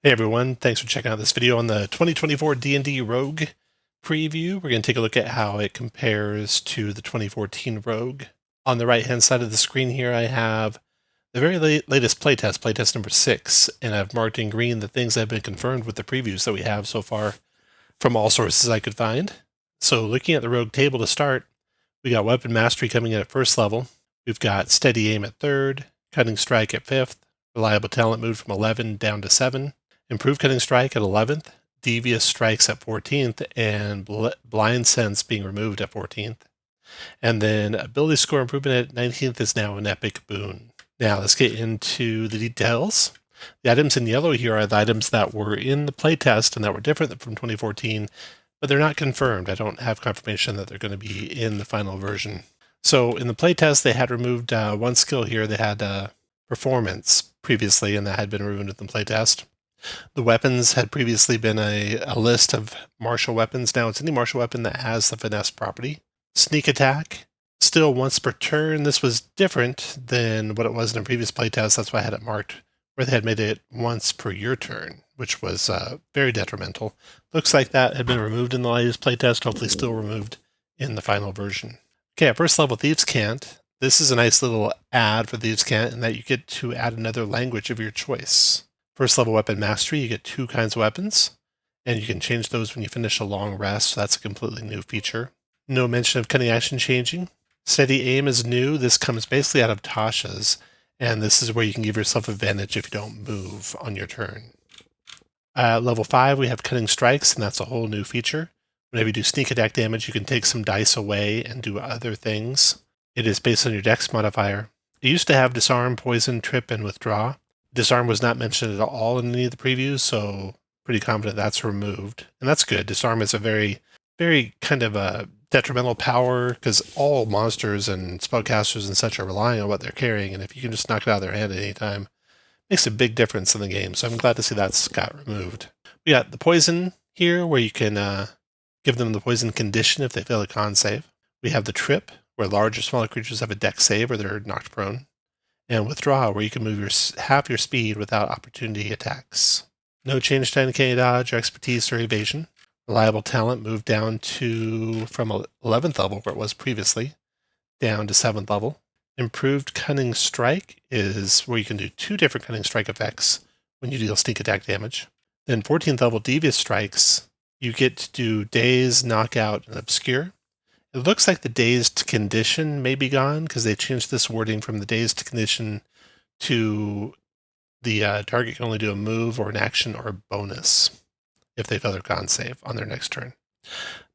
Hey everyone, thanks for checking out this video on the 2024 D&D Rogue preview. We're going to take a look at how it compares to the 2014 Rogue. On the right hand side of the screen here I have the very latest playtest number 6, and I've marked in green the things that have been confirmed with the previews that we have so far from all sources I could find. So looking at the Rogue table to start, we got Weapon Mastery coming in at first level. We've got Steady Aim at 3rd, Cutting Strike at 5th, Reliable Talent moved from 11 down to 7, Improved Cutting Strike at 11th, Devious Strikes at 14th, and Blind Sense being removed at 14th. And then Ability Score Improvement at 19th is now an Epic Boon. Now let's get into the details. The items in yellow here are the items that were in the playtest and that were different from 2014, but they're not confirmed. I don't have confirmation that they're going to be in the final version. So in the playtest, they had removed one skill here. They had Performance previously, and that had been removed in the playtest. The weapons had previously been a list of martial weapons. Now it's any martial weapon that has the finesse property. Sneak attack, still once per turn. This was different than what it was in a previous playtest. That's why I had it marked where they had made it once per your turn, which was very detrimental. Looks like that had been removed in the latest playtest, hopefully still removed in the final version. Okay, at first level, Thieves' Cant. This is a nice little add for Thieves' Cant in that you get to add another language of your choice. First level Weapon Mastery, you get 2 kinds of weapons, and you can change those when you finish a long rest, so that's a completely new feature. No mention of Cunning Action changing. Steady Aim is new. This comes basically out of Tasha's, and this is where you can give yourself advantage if you don't move on your turn. Level 5, we have Cutting Strikes, and that's a whole new feature. Whenever you do sneak attack damage, you can take some dice away and do other things. It is based on your Dex modifier. It used to have Disarm, Poison, Trip, and Withdraw. Disarm was not mentioned at all in any of the previews, so pretty confident that's removed. And that's good. Disarm is a very, very kind of a detrimental power because all monsters and spellcasters and such are relying on what they're carrying, and if you can just knock it out of their hand at any time, it makes a big difference in the game. So I'm glad to see that's got removed. We got the Poison here, where you can give them the poison condition if they fail a con save. We have the Trip, where large or smaller creatures have a dex save or they're knocked prone. And Withdraw, where you can move half your speed without opportunity attacks. No change to uncanny dodge, or expertise, or evasion. Reliable Talent moved down from 11th level, where it was previously, down to 7th level. Improved Cunning Strike is where you can do 2 different Cunning Strike effects when you deal sneak attack damage. Then 14th level Devious Strikes, you get to do Daze, Knockout, and Obscure. It looks like the dazed condition may be gone because they changed this wording from the dazed condition to the target can only do a move or an action or a bonus if they fail their con save on their next turn.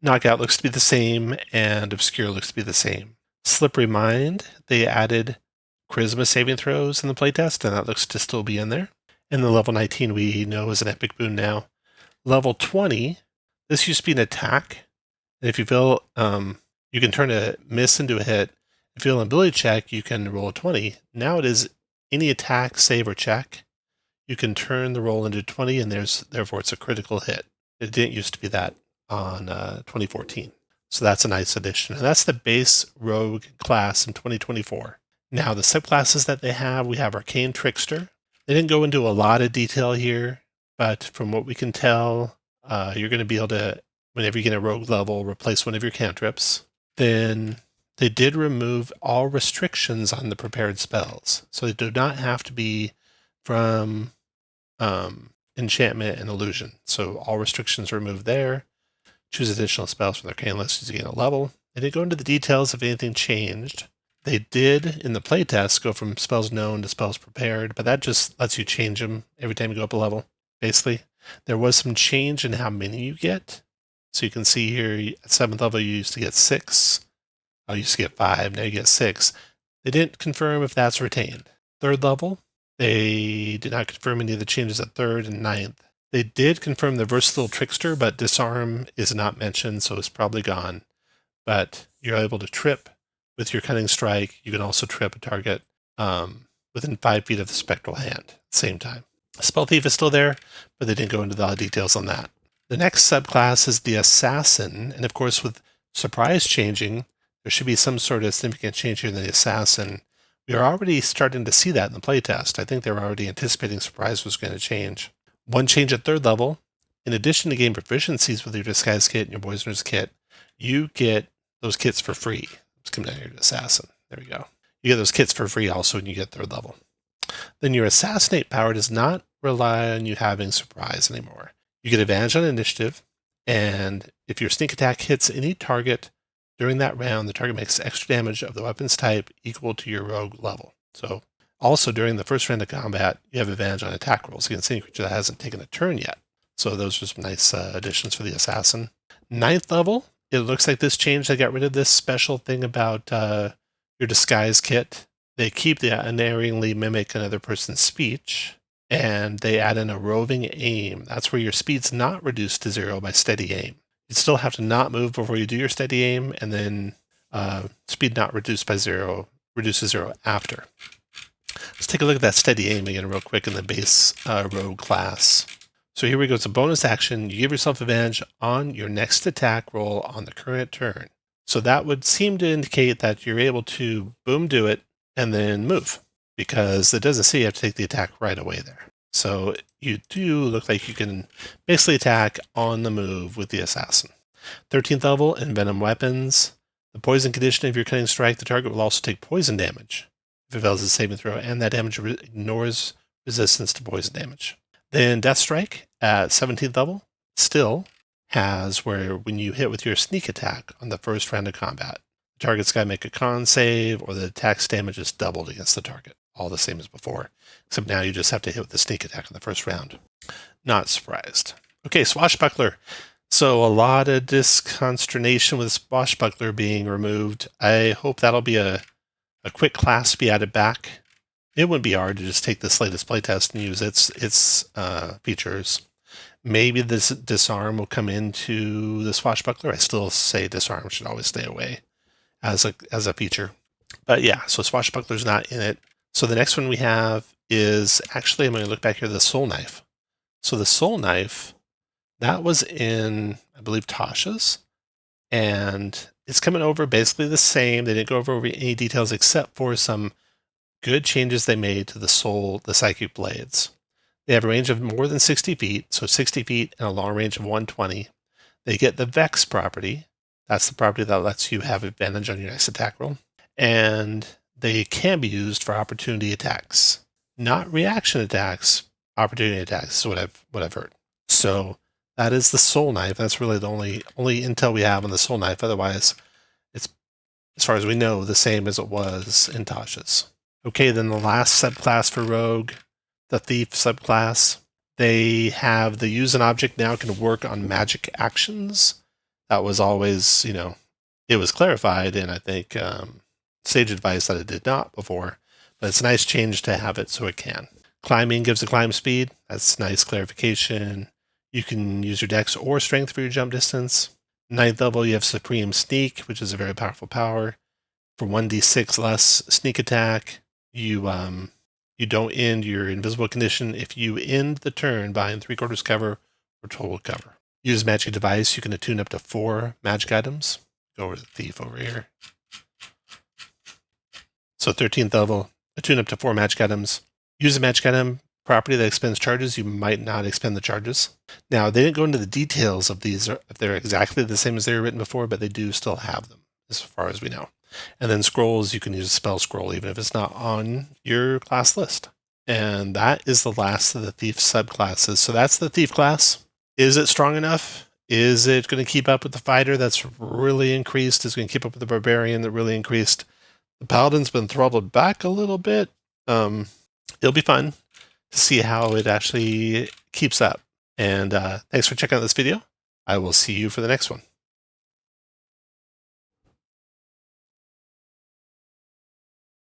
Knockout looks to be the same, and Obscure looks to be the same. Slippery Mind, they added Charisma saving throws in the playtest, and that looks to still be in there. And the level 19 we know is an Epic Boon now. Level 20, this used to be an attack, and if you fail, you can turn a miss into a hit. If you fail an ability check, you can roll a 20. Now it is any attack, save, or check. You can turn the roll into 20, and therefore it's a critical hit. It didn't used to be that on 2014. So that's a nice addition. And that's the base rogue class in 2024. Now the subclasses that they have, we have Arcane Trickster. They didn't go into a lot of detail here, but from what we can tell, you're going to be able to, whenever you get a rogue level, replace one of your cantrips. Then they did remove all restrictions on the prepared spells. So they do not have to be from enchantment and illusion. So all restrictions are removed there. Choose additional spells from the arcane list as you gain a level. They didn't go into the details if anything changed. They did, in the playtest, go from spells known to spells prepared, but that just lets you change them every time you go up a level, basically. There was some change in how many you get. So you can see here, at 7th level, you used to get 6. I used to get 5, now you get 6. They didn't confirm if that's retained. 3rd level, they did not confirm any of the changes at 3rd and 9th. They did confirm the Versatile Trickster, but Disarm is not mentioned, so it's probably gone. But you're able to trip with your Cunning Strike. You can also trip a target within 5 feet of the Spectral Hand at the same time. Spell Thief is still there, but they didn't go into the details on that. The next subclass is the Assassin, and of course with Surprise changing, there should be some sort of significant change here in the Assassin. We are already starting to see that in the playtest. I think they were already anticipating Surprise was going to change. One change at 3rd level, in addition to gain proficiencies with your Disguise kit and your Poisoner's kit, you get those kits for free. Let's come down here to Assassin. There we go. You get those kits for free also when you get 3rd level. Then your Assassinate power does not rely on you having Surprise anymore. You get advantage on initiative, and if your sneak attack hits any target during that round, the target makes extra damage of the weapon's type equal to your rogue level. So also during the first round of combat, you have advantage on attack rolls against any creature that hasn't taken a turn yet. So those are some nice additions for the Assassin. 9th level, it looks like this change. They got rid of this special thing about your Disguise kit. They keep the unerringly mimic another person's speech, and they add in a roving aim. That's where your speed's not reduced to 0 by steady aim. You still have to not move before you do your steady aim, and then speed not reduced by 0, reduces 0 after. Let's take a look at that steady aim again real quick in the base rogue class. So here we go. It's a bonus action. You give yourself advantage on your next attack roll on the current turn. So that would seem to indicate that you're able to boom do it and then move, because it doesn't say you have to take the attack right away there. So you do look like you can basically attack on the move with the Assassin. 13th level, Envenom Weapons. The poison condition of your Cunning Strike, the target will also take poison damage if it fails its saving throw, and that damage ignores resistance to poison damage. Then Death Strike at 17th level still has where when you hit with your sneak attack on the first round of combat, the target's got to make a con save or the attack's damage is doubled against the target. All the same as before, except now you just have to hit with the sneak attack in the first round. Not surprised. Okay, Swashbuckler. So a lot of disconsternation with Swashbuckler being removed. I hope that'll be a quick class to be added back. It wouldn't be hard to just take this latest playtest and use its features. Maybe this disarm will come into the Swashbuckler. I still say disarm should always stay away as a feature. But yeah, so Swashbuckler's not in it. So the next one we have is, actually, I'm going to look back here, the Soul Knife. So the Soul Knife, that was in, I believe, Tasha's, and it's coming over basically the same. They didn't go over any details except for some good changes they made to the Psychic Blades. They have a range of more than 60 feet, so 60 feet and a long range of 120. They get the Vex property. That's the property that lets you have advantage on your next attack roll. And they can be used for opportunity attacks. Not reaction attacks, opportunity attacks is what I've heard. So that is the Soul Knife. That's really the only intel we have on the Soul Knife. Otherwise, it's, as far as we know, the same as it was in Tasha's. Okay, then the last subclass for Rogue, the Thief subclass. They have the use an object now can work on magic actions. That was always, it was clarified, and I think sage advice that it did not before, but it's a nice change to have it so it can. Climbing gives a climb speed. That's nice clarification. You can use your dex or strength for your jump distance. 9th level, you have Supreme Sneak, which is a very powerful power. For 1d6 less sneak attack, you don't end your invisible condition if you end the turn behind 3/4 cover or total cover. Use magic device. You can attune up to 4 magic items. Go over to the Thief over here. So 13th level, attune up to 4 magic items. Use a magic item property that expends charges. You might not expend the charges. Now, they didn't go into the details of these, if they're exactly the same as they were written before, but they do still have them, as far as we know. And then scrolls, you can use a spell scroll, even if it's not on your class list. And that is the last of the Thief subclasses. So that's the Thief class. Is it strong enough? Is it going to keep up with the Fighter that's really increased? Is it going to keep up with the Barbarian that really increased? The Paladin's been throttled back a little bit. It'll be fun to see how it actually keeps up. And thanks for checking out this video. I will see you for the next one.